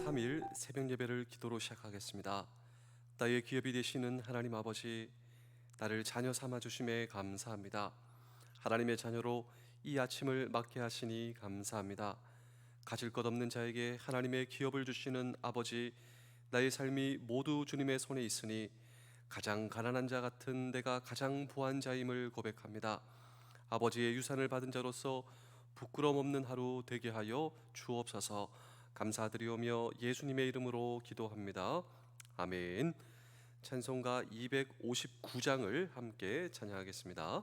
3일 새벽 예배를 기도로 시작하겠습니다. 나의 기업이 되시는 하나님 아버지, 나를 자녀 삼아 주심에 감사합니다. 하나님의 자녀로 이 아침을 맞게 하시니 감사합니다. 가질 것 없는 자에게 하나님의 기업을 주시는 아버지, 나의 삶이 모두 주님의 손에 있으니 가장 가난한 자 같은 내가 가장 부한 자임을 고백합니다. 아버지의 유산을 받은 자로서 부끄럼 없는 하루 되게 하여 주옵소서. 감사드리오며 예수님의 이름으로 기도합니다. 아멘. 찬송가 259장을 함께 찬양하겠습니다.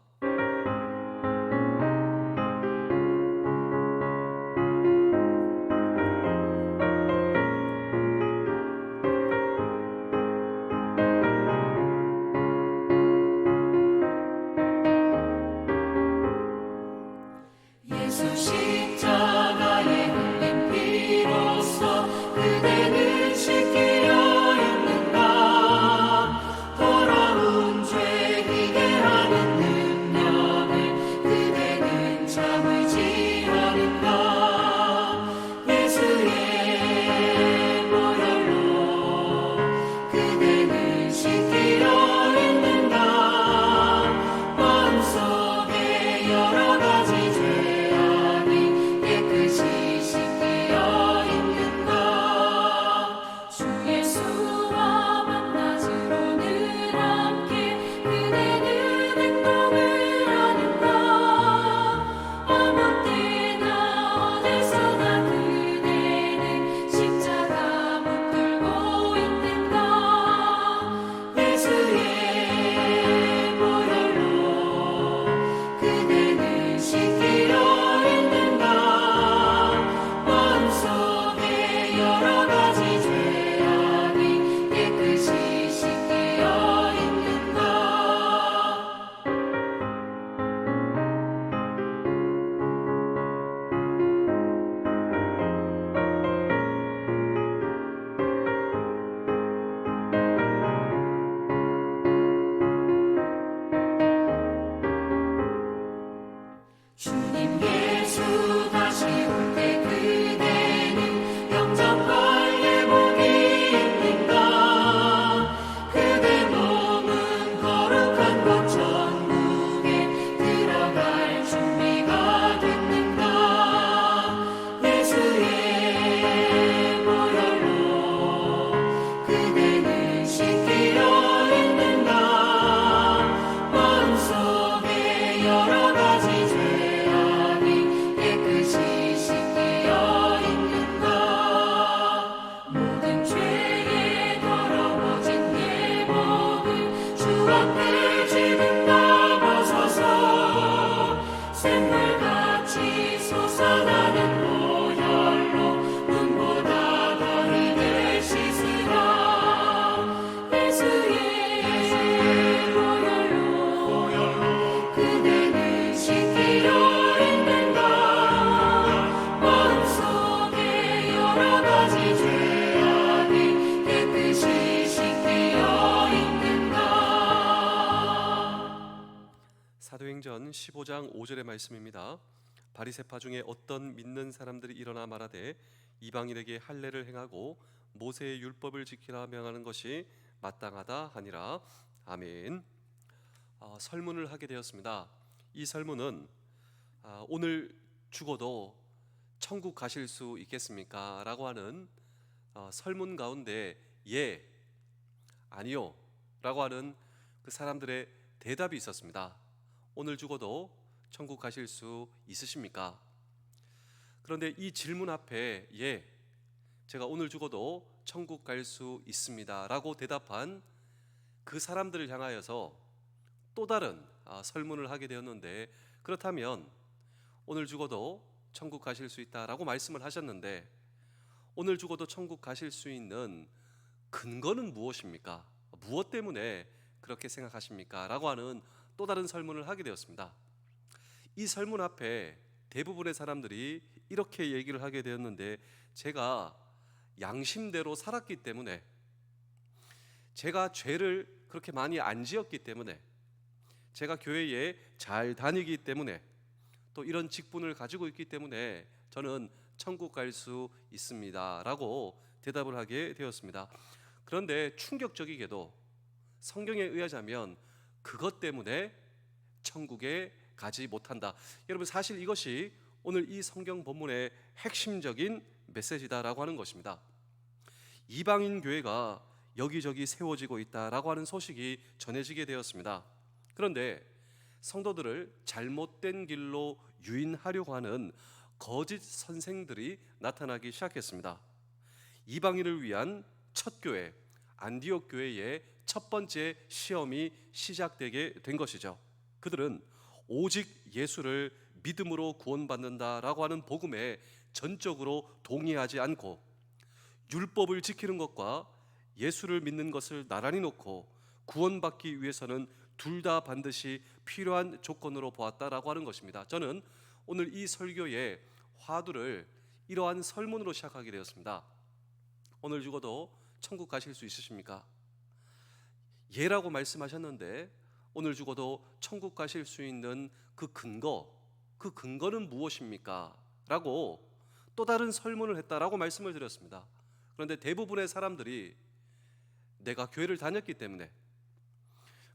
예수 십자가에 흘린 피로써 그대는 씻기려 했는가. 더러운 죄 희게 하는 능력을 그대는 참을지 않은가. 예수의 보혈로 그대는 씻기려 했는가. 마음속에 여러 가지 죄 깨끗이 씻기려 있는가. 주 예수와 만나주로 늘 함께 그대는 행동을 하는가. 아무 때나 어디서나 그대는 십자가 붙들고 있는가. 예수의 보혈로 그대는 씻기려 여러 가지 죄악이 깨끗이 씻기려 있는가. 주님 예수 다시 올 때 그대는 영접할 예복이 있는가. 그대 몸은 거룩한 곳 천국에 들어갈 준비가 됐는가. 예수의 보혈로 그대는 씻기려 했는가. 마음속에 여러 가지 죄악이 깨끗이 씻기려 있는가. 모든 죄에 더러워진 예복을 주 앞에 지금 담아서서 샘물같이 솟아나는 보혈로 눈보다 더 희게 씻으라. 예수의 보혈로 그대는 씻기려 했는가. 마음속에 여러 가지 죄악이 깨끗이 씻기려 있는가. 사도행전 15장 5절의 말씀입니다. 바리새파 중에 어떤 믿는 사람들이 일어나 말하되 이방인에게 할례를 행하고 모세의 율법을 지키라 명하는 것이 마땅하다 하니라. 아멘. 설문을 하게 되었습니다. 이 설문은 오늘 죽어도 천국 가실 수 있겠습니까? 라고 하는 설문 가운데 예, 아니요 라고 하는 그 사람들의 대답이 있었습니다. 오늘 죽어도 천국 가실 수 있으십니까? 그런데 이 질문 앞에 예, 제가 오늘 죽어도 천국 갈 수 있습니다 라고 대답한 그 사람들을 향하여서 또 다른 설문을 하게 되었는데, 그렇다면 오늘 죽어도 천국 가실 수 있다라고 말씀을 하셨는데 오늘 죽어도 천국 가실 수 있는 근거는 무엇입니까? 무엇 때문에 그렇게 생각하십니까? 라고 하는 또 다른 설문을 하게 되었습니다. 이 설문 앞에 대부분의 사람들이 이렇게 얘기를 하게 되었는데, 제가 양심대로 살았기 때문에, 제가 죄를 그렇게 많이 안 지었기 때문에, 제가 교회에 잘 다니기 때문에, 또 이런 직분을 가지고 있기 때문에 저는 천국 갈 수 있습니다 라고 대답을 하게 되었습니다. 그런데 충격적이게도 성경에 의하자면 그것 때문에 천국에 가지 못한다. 여러분, 사실 이것이 오늘 이 성경 본문의 핵심적인 메시지다라고 하는 것입니다. 이방인 교회가 여기저기 세워지고 있다라고 하는 소식이 전해지게 되었습니다. 그런데 성도들을 잘못된 길로 유인하려고 하는 거짓 선생들이 나타나기 시작했습니다. 이방인을 위한 첫 교회, 안디옥 교회의 첫 번째 시험이 시작되게 된 것이죠. 그들은 오직 예수를 믿음으로 구원받는다라고 하는 복음에 전적으로 동의하지 않고 율법을 지키는 것과 예수를 믿는 것을 나란히 놓고 구원받기 위해서는 둘 다 반드시 필요한 조건으로 보았다라고 하는 것입니다. 저는 오늘 이 설교의 화두를 이러한 설문으로 시작하게 되었습니다. 오늘 죽어도 천국 가실 수 있으십니까? 예라고 말씀하셨는데 오늘 죽어도 천국 가실 수 있는 그 근거는 무엇입니까? 라고 또 다른 설문을 했다라고 말씀을 드렸습니다. 그런데 대부분의 사람들이 내가 교회를 다녔기 때문에,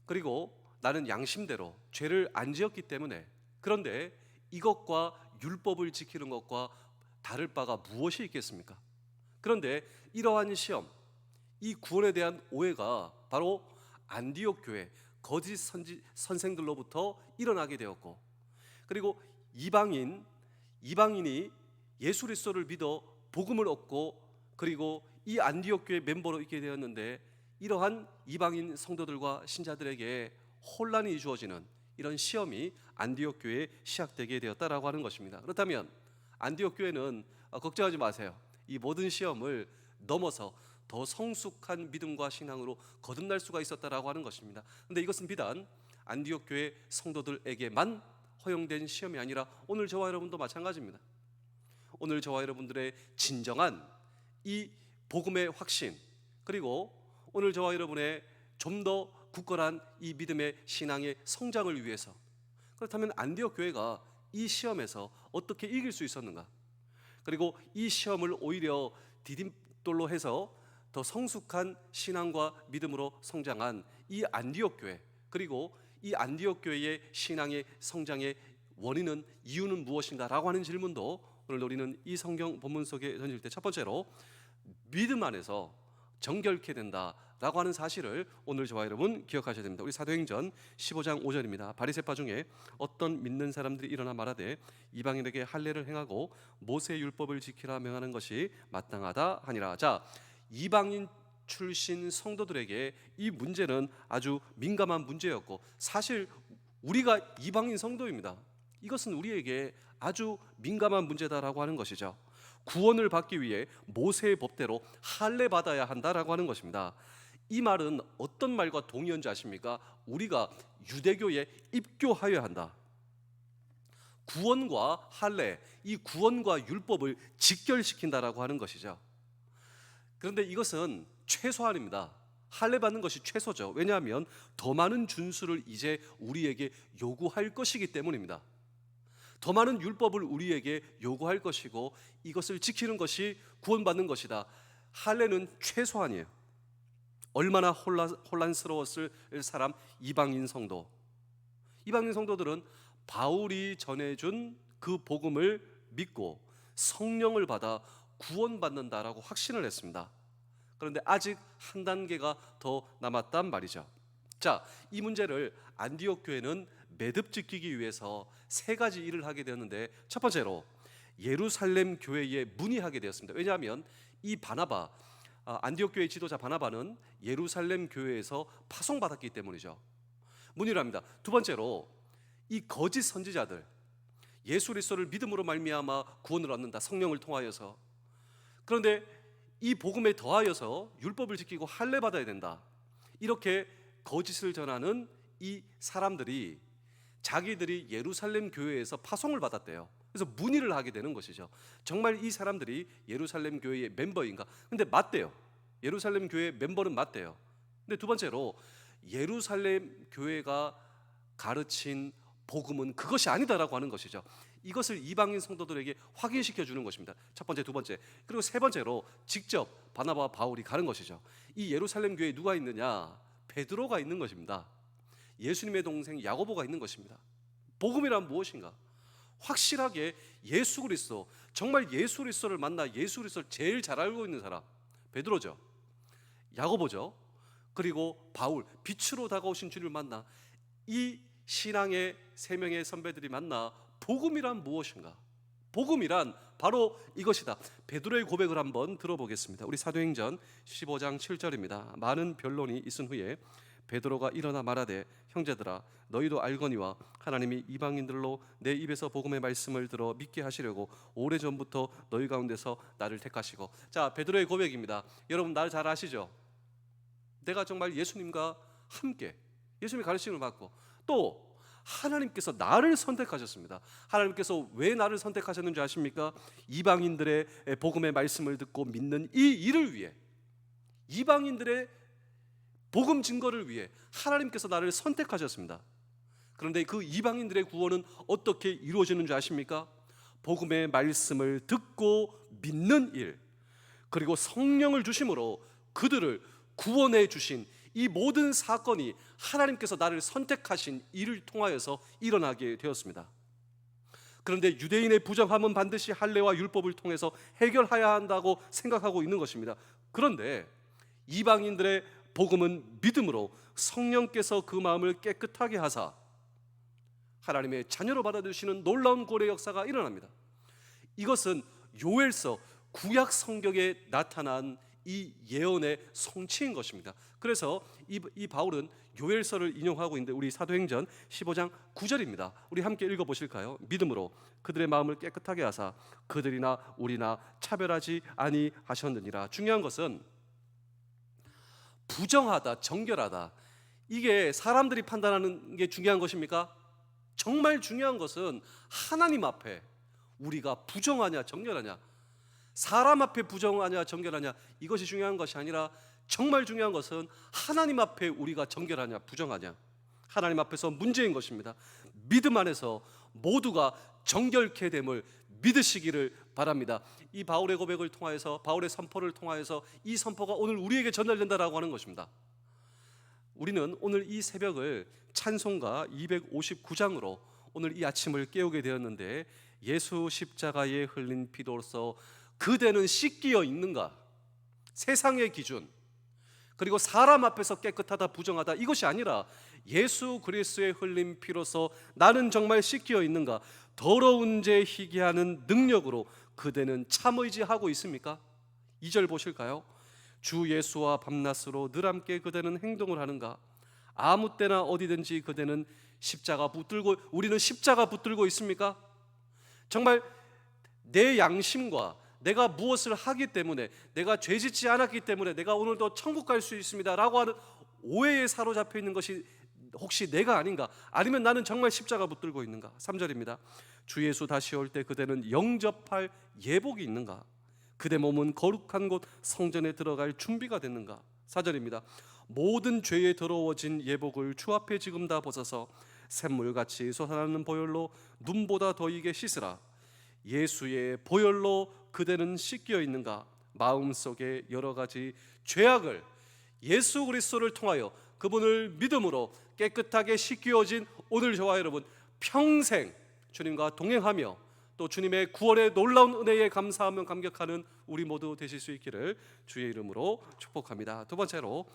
그리고 나는 양심대로 죄를 안 지었기 때문에, 그런데 이것과 율법을 지키는 것과 다를 바가 무엇이 있겠습니까? 그런데 이러한 시험, 이 구원에 대한 오해가 바로 안디옥 교회 거짓 선생들로부터 일어나게 되었고, 그리고 이방인이 예수 그리스도를 믿어 복음을 얻고 그리고 이 안디옥 교회 멤버로 있게 되었는데, 이러한 이방인 성도들과 신자들에게 혼란이 주어지는 이런 시험이 안디옥 교회에 시작되게 되었다라고 하는 것입니다. 그렇다면 안디옥 교회는 걱정하지 마세요. 이 모든 시험을 넘어서 더 성숙한 믿음과 신앙으로 거듭날 수가 있었다라고 하는 것입니다. 그런데 이것은 비단 안디옥 교회 성도들에게만 허용된 시험이 아니라 오늘 저와 여러분도 마찬가지입니다. 오늘 저와 여러분들의 진정한 이 복음의 확신, 그리고 오늘 저와 여러분의 좀 더 굳건한 이 믿음의 신앙의 성장을 위해서, 그렇다면 안디옥 교회가 이 시험에서 어떻게 이길 수 있었는가? 그리고 이 시험을 오히려 디딤돌로 해서 더 성숙한 신앙과 믿음으로 성장한 이 안디옥 교회, 그리고 이 안디옥 교회의 신앙의 성장의 원인은, 이유는 무엇인가라고 하는 질문도 오늘 우리는 이 성경 본문 속에 던질 때 첫 번째로 믿음 안에서 정결케 된다라고 하는 사실을 오늘 저와 여러분 기억하셔야 됩니다. 우리 사도행전 15장 5절입니다. 바리새파 중에 어떤 믿는 사람들이 일어나 말하되 이방인에게 할례를 행하고 모세 율법을 지키라 명하는 것이 마땅하다 하니라. 자, 이방인 출신 성도들에게 이 문제는 아주 민감한 문제였고, 사실 우리가 이방인 성도입니다. 이것은 우리에게 아주 민감한 문제다라고 하는 것이죠. 구원을 받기 위해 모세의 법대로 할례 받아야 한다라고 하는 것입니다. 이 말은 어떤 말과 동의한지 아십니까? 우리가 유대교에 입교하여야 한다. 구원과 할례, 이 구원과 율법을 직결시킨다라고 하는 것이죠. 그런데 이것은 최소한입니다. 할례 받는 것이 최소죠. 왜냐하면 더 많은 준수를 이제 우리에게 요구할 것이기 때문입니다. 더 많은 율법을 우리에게 요구할 것이고 이것을 지키는 것이 구원받는 것이다. 할례는 최소한이에요. 얼마나 혼란스러웠을 사람, 이방인 성도. 이방인 성도들은 바울이 전해준 그 복음을 믿고 성령을 받아 구원받는다라고 확신을 했습니다. 그런데 아직 한 단계가 더 남았단 말이죠. 자, 이 문제를 안디옥 교회는 매듭짓기 위해서 세 가지 일을 하게 되었는데, 첫 번째로 예루살렘 교회에 문의하게 되었습니다. 왜냐하면 이 바나바, 안디옥 교회의 지도자 바나바는 예루살렘 교회에서 파송받았기 때문이죠. 문의를 합니다. 두 번째로 이 거짓 선지자들, 예수 그리스도를 믿음으로 말미암아 구원을 얻는다, 성령을 통하여서. 그런데 이 복음에 더하여서 율법을 지키고 할례 받아야 된다, 이렇게 거짓을 전하는 이 사람들이 자기들이 예루살렘 교회에서 파송을 받았대요. 그래서 문의를 하게 되는 것이죠. 정말 이 사람들이 예루살렘 교회의 멤버인가? 근데 맞대요. 예루살렘 교회의 멤버는 맞대요. 근데 두 번째로 예루살렘 교회가 가르친 복음은 그것이 아니다라고 하는 것이죠. 이것을 이방인 성도들에게 확인시켜 주는 것입니다. 첫 번째, 두 번째, 그리고 세 번째로 직접 바나바와 바울이 가는 것이죠. 이 예루살렘 교회에 누가 있느냐? 베드로가 있는 것입니다. 예수님의 동생 야고보가 있는 것입니다. 복음이란 무엇인가? 확실하게 예수 그리스도, 정말 예수 그리스도를 만나 예수 그리스도를 제일 잘 알고 있는 사람 베드로죠. 야고보죠. 그리고 바울, 빛으로 다가오신 주님을 만나 이 신앙의 세 명의 선배들이 만나 복음이란 무엇인가? 복음이란 바로 이것이다. 베드로의 고백을 한번 들어보겠습니다. 우리 사도행전 15장 7절입니다. 많은 변론이 있은 후에 베드로가 일어나 말하되 형제들아 너희도 알거니와 하나님이 이방인들로 내 입에서 복음의 말씀을 들어 믿게 하시려고 오래전부터 너희 가운데서 나를 택하시고. 자, 베드로의 고백입니다. 여러분 나를 잘 아시죠? 내가 정말 예수님과 함께 예수님의 가르침을 받고 또 하나님께서 나를 선택하셨습니다. 하나님께서 왜 나를 선택하셨는지 아십니까? 이방인들의 복음의 말씀을 듣고 믿는 이 일을 위해, 이방인들의 복음 증거를 위해 하나님께서 나를 선택하셨습니다. 그런데 그 이방인들의 구원은 어떻게 이루어지는 줄 아십니까? 복음의 말씀을 듣고 믿는 일, 그리고 성령을 주심으로 그들을 구원해 주신 이 모든 사건이 하나님께서 나를 선택하신 일을 통하여서 일어나게 되었습니다. 그런데 유대인의 부정함은 반드시 할례와 율법을 통해서 해결해야 한다고 생각하고 있는 것입니다. 그런데 이방인들의 복음은 믿음으로 성령께서 그 마음을 깨끗하게 하사 하나님의 자녀로 받아들이시는 놀라운 구원의 역사가 일어납니다. 이것은 요엘서 구약 성경에 나타난 이 예언의 성취인 것입니다. 그래서 이 바울은 요엘서를 인용하고 있는데 우리 사도행전 15장 9절입니다. 우리 함께 읽어보실까요? 믿음으로 그들의 마음을 깨끗하게 하사 그들이나 우리나 차별하지 아니하셨느니라. 중요한 것은 부정하다, 정결하다, 이게 사람들이 판단하는 게 중요한 것입니까? 정말 중요한 것은 하나님 앞에 우리가 부정하냐 정결하냐, 사람 앞에 부정하냐 정결하냐, 이것이 중요한 것이 아니라 정말 중요한 것은 하나님 앞에 우리가 정결하냐 부정하냐, 하나님 앞에서 문제인 것입니다. 믿음 안에서 모두가 정결케 됨을 믿으시기를 바랍니다. 이 바울의 고백을 통하여서, 바울의 선포를 통하여서 이 선포가 오늘 우리에게 전달된다라고 하는 것입니다. 우리는 오늘 이 새벽을 찬송가 259장으로 오늘 이 아침을 깨우게 되었는데, 예수 십자가에 흘린 피로써 그대는 씻기어 있는가? 세상의 기준, 그리고 사람 앞에서 깨끗하다 부정하다, 이것이 아니라 예수 그리스도의 흘린 피로써 나는 정말 씻기어 있는가? 더러운 죄 희게하는 능력으로 그대는 참의지하고 있습니까? 2절 보실까요? 주 예수와 밤낮으로 늘 함께 그대는 행동을 하는가? 아무 때나 어디든지 그대는 십자가 붙들고, 우리는 십자가 붙들고 있습니까? 정말 내 양심과 내가 무엇을 하기 때문에, 내가 죄짓지 않았기 때문에 내가 오늘도 천국 갈 수 있습니다 라고 하는 오해에 사로잡혀 있는 것이 혹시 내가 아닌가? 아니면 나는 정말 십자가 붙들고 있는가? 3절입니다. 주 예수 다시 올 때 그대는 영접할 예복이 있는가? 그대 몸은 거룩한 곳 성전에 들어갈 준비가 됐는가? 4절입니다. 모든 죄에 더러워진 예복을 주 앞에 지금 다 벗어서 샘물같이 솟아나는 보혈로 눈보다 더 이게 씻으라. 예수의 보혈로 그대는 씻겨 있는가? 마음속에 여러 가지 죄악을 예수 그리스도를 통하여 그분을 믿음으로 깨끗하게 씻겨진 오늘 저와 여러분, 평생 주님과 동행하며 또 주님의 구원의 놀라운 은혜에 감사하며 감격하는 우리 모두 되실 수 있기를 주의 이름으로 축복합니다. 두 번째로,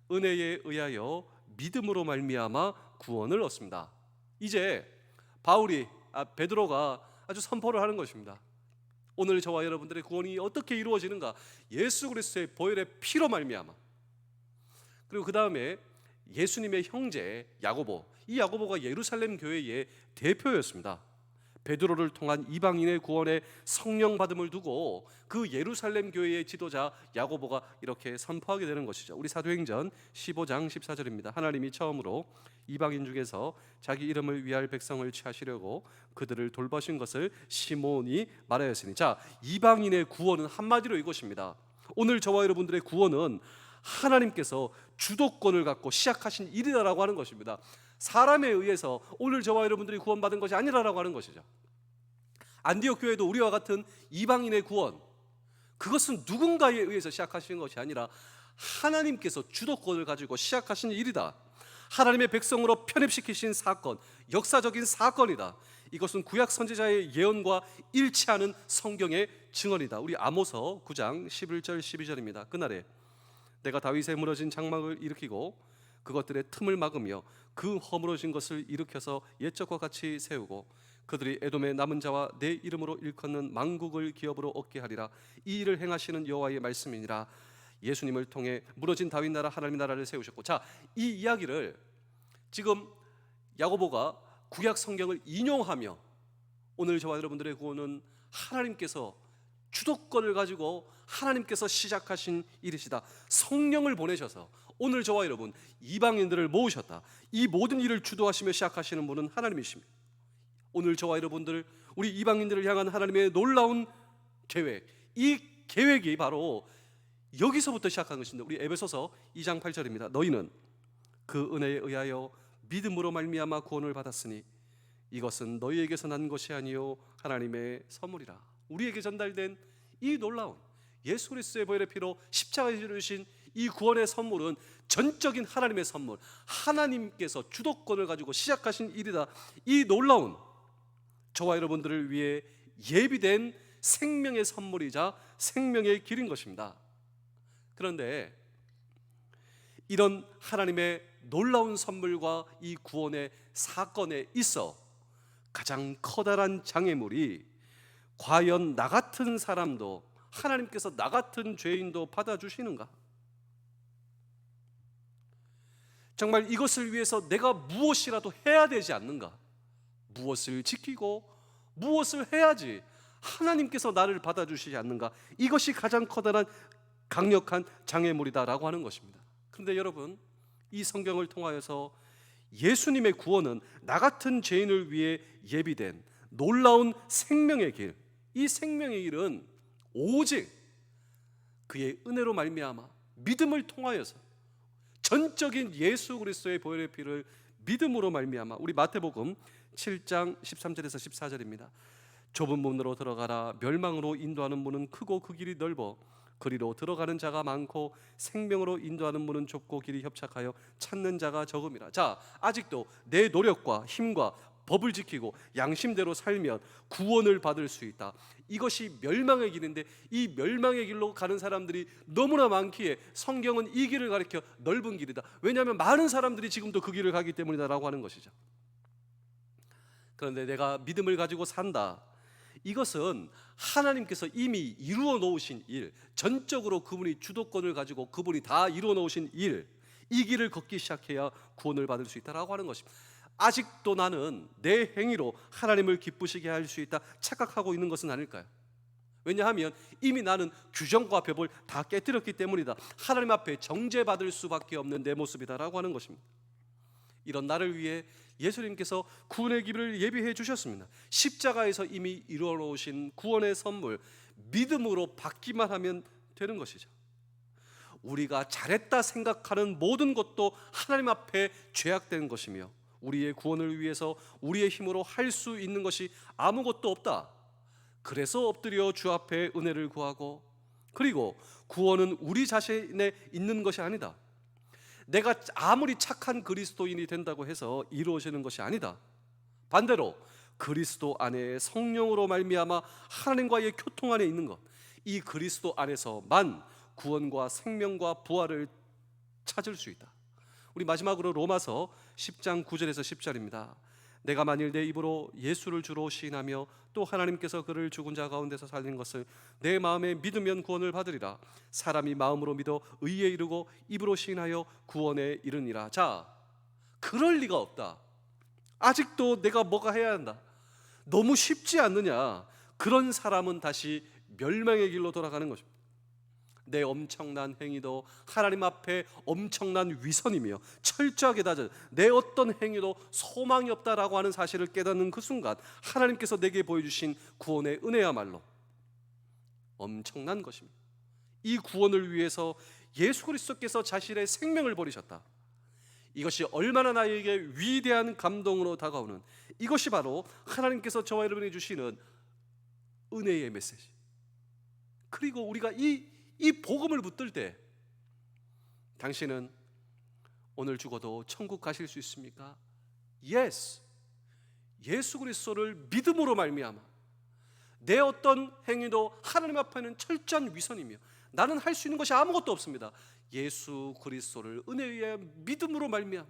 은혜에 의하여 믿음으로 말미암아 구원을 얻습니다. 이제 베드로가 아주 선포를 하는 것입니다. 오늘 저와 여러분들의 구원이 어떻게 이루어지는가? 예수 그리스도의 보혈의 피로 말미암아. 그리고 그 다음에 예수님의 형제 야고보, 이 야고보가 예루살렘 교회의 대표였습니다. 베드로를 통한 이방인의 구원에 성령 받음을 두고 그 예루살렘 교회의 지도자 야고보가 이렇게 선포하게 되는 것이죠. 우리 사도행전 15장 14절입니다. 하나님이 처음으로 이방인 중에서 자기 이름을 위할 백성을 취하시려고 그들을 돌보신 것을 시몬이 말하였으니. 자, 이방인의 구원은 한마디로 이것입니다. 오늘 저와 여러분들의 구원은 하나님께서 주도권을 갖고 시작하신 일이라고 하는 것입니다. 사람에 의해서 오늘 저와 여러분들이 구원받은 것이 아니라고 하는 것이죠. 안디옥 교회도 우리와 같은 이방인의 구원, 그것은 누군가에 의해서 시작하신 것이 아니라 하나님께서 주도권을 가지고 시작하신 일이다. 하나님의 백성으로 편입시키신 사건, 역사적인 사건이다. 이것은 구약 선지자의 예언과 일치하는 성경의 증언이다. 우리 아모서 9장 11절 12절입니다. 그날에 내가 다윗의 무너진 장막을 일으키고 그것들의 틈을 막으며 그 허물어진 것을 일으켜서 옛적과 같이 세우고 그들이 에돔의 남은 자와 내 이름으로 일컫는 만국을 기업으로 얻게 하리라. 이 일을 행하시는 여호와의 말씀이니라. 예수님을 통해 무너진 다윗 나라 하나님의 나라를 세우셨고, 자, 이 이야기를 지금 야고보가 구약 성경을 인용하며 오늘 저와 여러분들의 구원은 하나님께서 주도권을 가지고 하나님께서 시작하신 일이시다. 성령을 보내셔서 오늘 저와 여러분 이방인들을 모으셨다. 이 모든 일을 주도하시며 시작하시는 분은 하나님이십니다. 오늘 저와 여러분들, 우리 이방인들을 향한 하나님의 놀라운 계획, 이 계획이 바로 여기서부터 시작한 것입니다. 우리 에베소서 2장 8절입니다. 너희는 그 은혜에 의하여 믿음으로 말미암아 구원을 받았으니 이것은 너희에게서 난 것이 아니요 하나님의 선물이라. 우리에게 전달된 이 놀라운 예수 그리스도의 보혈의 피로 십자가에 이루신 이 구원의 선물은 전적인 하나님의 선물, 하나님께서 주도권을 가지고 시작하신 일이다. 이 놀라운 저와 여러분들을 위해 예비된 생명의 선물이자 생명의 길인 것입니다. 그런데 이런 하나님의 놀라운 선물과 이 구원의 사건에 있어 가장 커다란 장애물이 과연 나 같은 사람도, 하나님께서 나 같은 죄인도 받아주시는가? 정말 이것을 위해서 내가 무엇이라도 해야 되지 않는가? 무엇을 지키고 무엇을 해야지 하나님께서 나를 받아주시지 않는가? 이것이 가장 커다란 강력한 장애물이다라고 하는 것입니다. 그런데 여러분, 이 성경을 통하여서 예수님의 구원은 나 같은 죄인을 위해 예비된 놀라운 생명의 길, 이 생명의 길은 오직 그의 은혜로 말미암아 믿음을 통하여서 전적인 예수 그리스도의 보혈의 피를 믿음으로 말미암아, 우리 마태복음 7장 13절에서 14절입니다. 좁은 문으로 들어가라. 멸망으로 인도하는 문은 크고 그 길이 넓어 그리로 들어가는 자가 많고 생명으로 인도하는 문은 좁고 길이 협착하여 찾는 자가 적음이라. 자, 아직도 내 노력과 힘과 법을 지키고 양심대로 살면 구원을 받을 수 있다. 이것이 멸망의 길인데 이 멸망의 길로 가는 사람들이 너무나 많기에 성경은 이 길을 가리켜 넓은 길이다. 왜냐하면 많은 사람들이 지금도 그 길을 가기 때문이다라고 하는 것이죠. 그런데 내가 믿음을 가지고 산다. 이것은 하나님께서 이미 이루어 놓으신 일, 전적으로 그분이 주도권을 가지고 그분이 다 이루어 놓으신 일, 이 길을 걷기 시작해야 구원을 받을 수 있다라고 하는 것입니다. 아직도 나는 내 행위로 하나님을 기쁘시게 할 수 있다 착각하고 있는 것은 아닐까요? 왜냐하면 이미 나는 규정과 법을 다 깨뜨렸기 때문이다. 하나님 앞에 정죄받을 수밖에 없는 내 모습이다라고 하는 것입니다. 이런 나를 위해 예수님께서 구원의 길을 예비해 주셨습니다. 십자가에서 이미 이루어 놓으신 구원의 선물, 믿음으로 받기만 하면 되는 것이죠. 우리가 잘했다 생각하는 모든 것도 하나님 앞에 죄악된 것이며 우리의 구원을 위해서 우리의 힘으로 할 수 있는 것이 아무것도 없다. 그래서 엎드려 주 앞에 은혜를 구하고, 그리고 구원은 우리 자신에 있는 것이 아니다. 내가 아무리 착한 그리스도인이 된다고 해서 이루어지는 것이 아니다. 반대로 그리스도 안에 성령으로 말미암아 하나님과의 교통 안에 있는 것, 이 그리스도 안에서만 구원과 생명과 부활을 찾을 수 있다. 우리 마지막으로 로마서 10장 9절에서 10절입니다. 내가 만일 내 입으로 예수를 주로 시인하며 또 하나님께서 그를 죽은 자 가운데서 살린 것을 내 마음에 믿으면 구원을 받으리라. 사람이 마음으로 믿어 의에 이르고 입으로 시인하여 구원에 이르니라. 자, 그럴 리가 없다. 아직도 내가 뭐가 해야 한다. 너무 쉽지 않느냐. 그런 사람은 다시 멸망의 길로 돌아가는 것입니다. 내 엄청난 행위도 하나님 앞에 엄청난 위선이며 철저하게 다져 내 어떤 행위도 소망이 없다라고 하는 사실을 깨닫는 그 순간 하나님께서 내게 보여주신 구원의 은혜야말로 엄청난 것입니다. 이 구원을 위해서 예수 그리스도께서 자신의 생명을 버리셨다. 이것이 얼마나 나에게 위대한 감동으로 다가오는, 이것이 바로 하나님께서 저와 여러분에게 주시는 은혜의 메시지. 그리고 우리가 이 복음을 붙들 때 당신은 오늘 죽어도 천국 가실 수 있습니까? Yes. 예수 그리스도를 믿음으로 말미암아 내 어떤 행위도 하나님 앞에는 철저한 위선이며 나는 할 수 있는 것이 아무것도 없습니다. 예수 그리스도를 은혜에 의해 믿음으로 말미암아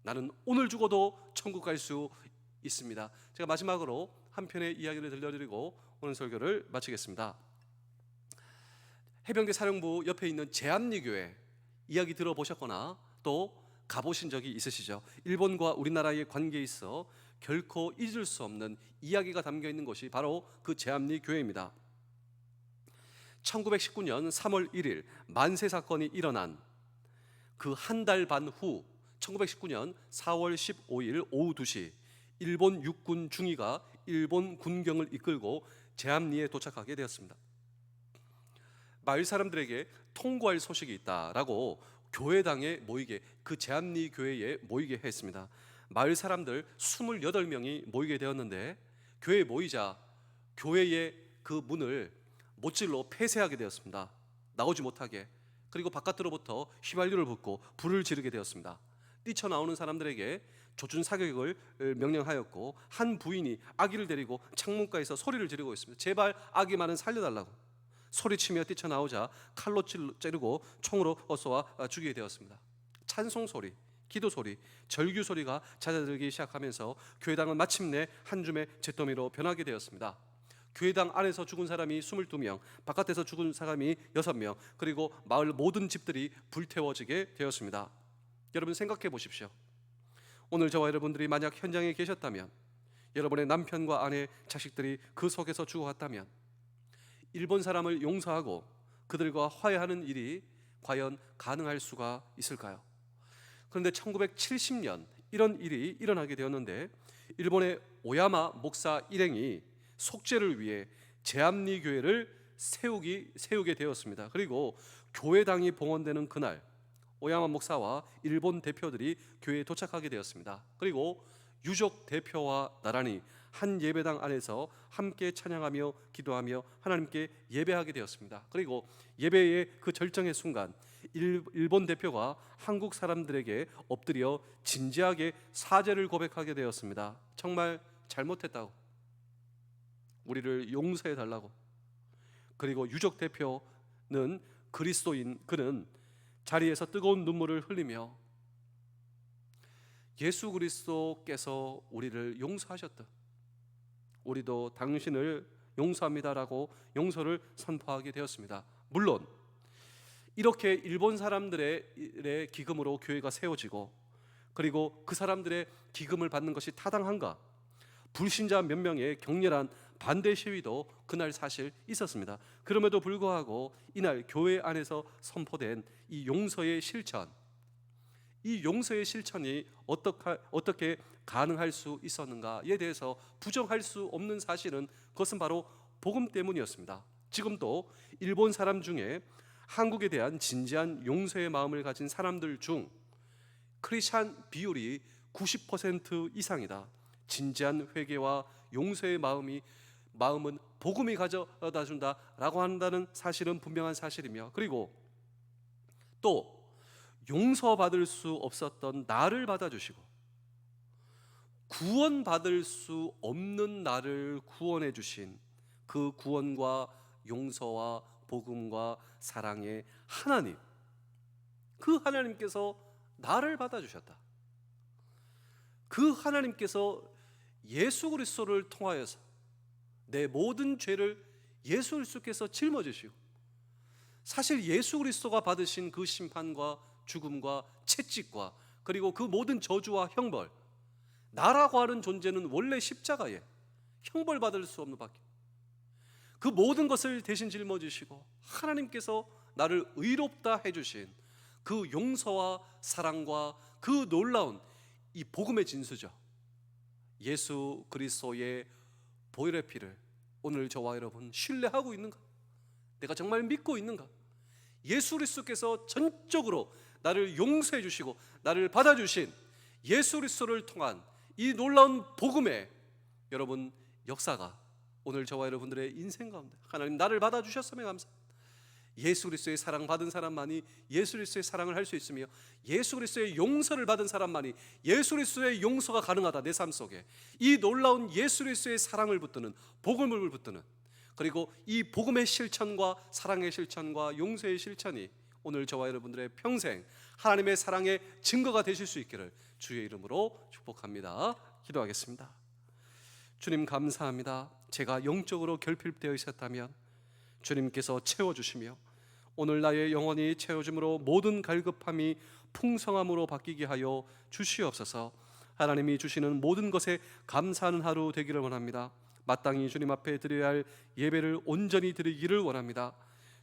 나는 오늘 죽어도 천국 갈 수 있습니다. 제가 마지막으로 한 편의 이야기를 들려드리고 오늘 설교를 마치겠습니다. 해병대 사령부 옆에 있는 제암리교회 이야기 들어보셨거나 또 가보신 적이 있으시죠? 일본과 우리나라의 관계에 있어 결코 잊을 수 없는 이야기가 담겨 있는 것이 바로 그 제암리 교회입니다. 1919년 3월 1일 만세 사건이 일어난 그 한 달 반 후 1919년 4월 15일 오후 2시 일본 육군 중위가 일본 군경을 이끌고 제암리에 도착하게 되었습니다. 마을 사람들에게 통보할 소식이 있다라고 교회당에 모이게, 그 제암리 교회에 모이게 했습니다. 마을 사람들 28명이 모이게 되었는데 교회에 모이자 교회의 그 문을 못질로 폐쇄하게 되었습니다. 나오지 못하게. 그리고 바깥으로부터 휘발유를 붓고 불을 지르게 되었습니다. 뛰쳐나오는 사람들에게 조준 사격을 명령하였고 한 부인이 아기를 데리고 창문가에서 소리를 지르고 있습니다. 제발 아기만은 살려달라고 소리치며 뛰쳐나오자 칼로 찌르고 총으로 쏘아 죽이게 되었습니다. 찬송 소리, 기도 소리, 절규 소리가 잦아들기 시작하면서 교회당은 마침내 한 줌의 잿더미로 변하게 되었습니다. 교회당 안에서 죽은 사람이 22명, 바깥에서 죽은 사람이 6명, 그리고 마을 모든 집들이 불태워지게 되었습니다. 여러분 생각해 보십시오. 오늘 저와 여러분들이 만약 현장에 계셨다면, 여러분의 남편과 아내, 자식들이 그 속에서 죽어갔다면 일본 사람을 용서하고 그들과 화해하는 일이 과연 가능할 수가 있을까요? 그런데 1970년 이런 일이 일어나게 되었는데 일본의 오야마 목사 일행이 속죄를 위해 제암리 교회를 세우게 되었습니다. 그리고 교회당이 봉헌되는 그날 오야마 목사와 일본 대표들이 교회에 도착하게 되었습니다. 그리고 유족 대표와 나란히 한 예배당 안에서 함께 찬양하며 기도하며 하나님께 예배하게 되었습니다. 그리고 예배의 그 절정의 순간 일본 대표가 한국 사람들에게 엎드려 진지하게 사죄를 고백하게 되었습니다. 정말 잘못했다고, 우리를 용서해 달라고. 그리고 유족 대표는 그리스도인, 그는 자리에서 뜨거운 눈물을 흘리며 예수 그리스도께서 우리를 용서하셨다, 우리도 당신을 용서합니다라고 용서를 선포하게 되었습니다. 물론 이렇게 일본 사람들의 기금으로 교회가 세워지고 그리고 그 사람들의 기금을 받는 것이 타당한가? 불신자 몇 명의 격렬한 반대 시위도 그날 사실 있었습니다. 그럼에도 불구하고 이날 교회 안에서 선포된 이 용서의 실천, 이 용서의 실천이 어떻게 가능할 수 있었는가에 대해서 부정할 수 없는 사실은 그것은 바로 복음 때문이었습니다. 지금도 일본 사람 중에 한국에 대한 진지한 용서의 마음을 가진 사람들 중 크리스찬 비율이 90% 이상이다. 진지한 회개와 용서의 마음은 복음이 가져다 준다라고 한다는 사실은 분명한 사실이며, 그리고 또 용서받을 수 없었던 나를 받아주시고 구원받을 수 없는 나를 구원해 주신 그 구원과 용서와 복음과 사랑의 하나님, 그 하나님께서 나를 받아주셨다. 그 하나님께서 예수 그리스도를 통하여서 내 모든 죄를 예수 그리스도께서 짊어지시고, 사실 예수 그리스도가 받으신 그 심판과 죽음과 채찍과 그리고 그 모든 저주와 형벌, 나라고 하는 존재는 원래 십자가에 형벌받을 수 없는 밖에, 그 모든 것을 대신 짊어지시고 하나님께서 나를 의롭다 해주신 그 용서와 사랑과 그 놀라운 이 복음의 진수죠. 예수 그리스도의 보혈의 피를 오늘 저와 여러분 신뢰하고 있는가? 내가 정말 믿고 있는가? 예수 그리스도께서 전적으로 나를 용서해 주시고 나를 받아주신 예수 그리스도를 통한 이 놀라운 복음의 여러분 역사가 오늘 저와 여러분들의 인생 가운데 하나님 나를 받아주셨음에 감사합니다. 예수 그리스도의 사랑 받은 사람만이 예수 그리스도의 사랑을 할 수 있으며 예수 그리스도의 용서를 받은 사람만이 예수 그리스도의 용서가 가능하다. 내 삶 속에 이 놀라운 예수 그리스도의 사랑을 붙드는, 복음을 붙드는, 그리고 이 복음의 실천과 사랑의 실천과 용서의 실천이 오늘 저와 여러분들의 평생 하나님의 사랑의 증거가 되실 수 있기를 주의 이름으로 축복합니다. 기도하겠습니다. 주님 감사합니다. 제가 영적으로 결핍되어 있었다면 주님께서 채워주시며 오늘 나의 영혼이 채워짐으로 모든 갈급함이 풍성함으로 바뀌게 하여 주시옵소서. 하나님이 주시는 모든 것에 감사하는 하루 되기를 원합니다. 마땅히 주님 앞에 드려야 할 예배를 온전히 드리기를 원합니다.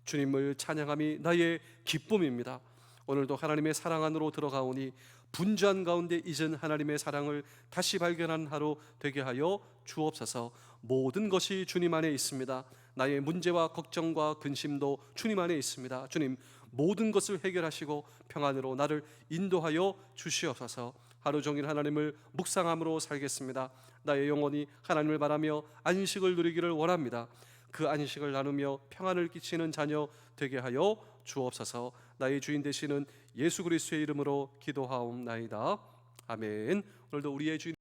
주님을 찬양함이 나의 기쁨입니다. 오늘도 하나님의 사랑 안으로 들어가오니 분주한 가운데 잊은 하나님의 사랑을 다시 발견한 하루 되게 하여 주옵소서. 모든 것이 주님 안에 있습니다. 나의 문제와 걱정과 근심도 주님 안에 있습니다. 주님 모든 것을 해결하시고 평안으로 나를 인도하여 주시옵소서. 하루 종일 하나님을 묵상함으로 살겠습니다. 나의 영혼이 하나님을 바라며 안식을 누리기를 원합니다. 그 안식을 나누며 평안을 끼치는 자녀 되게 하여 주옵소서. 나의 주인 되시는 예수 그리스도의 이름으로 기도하옵나이다. 아멘. 오늘도 우리의 주인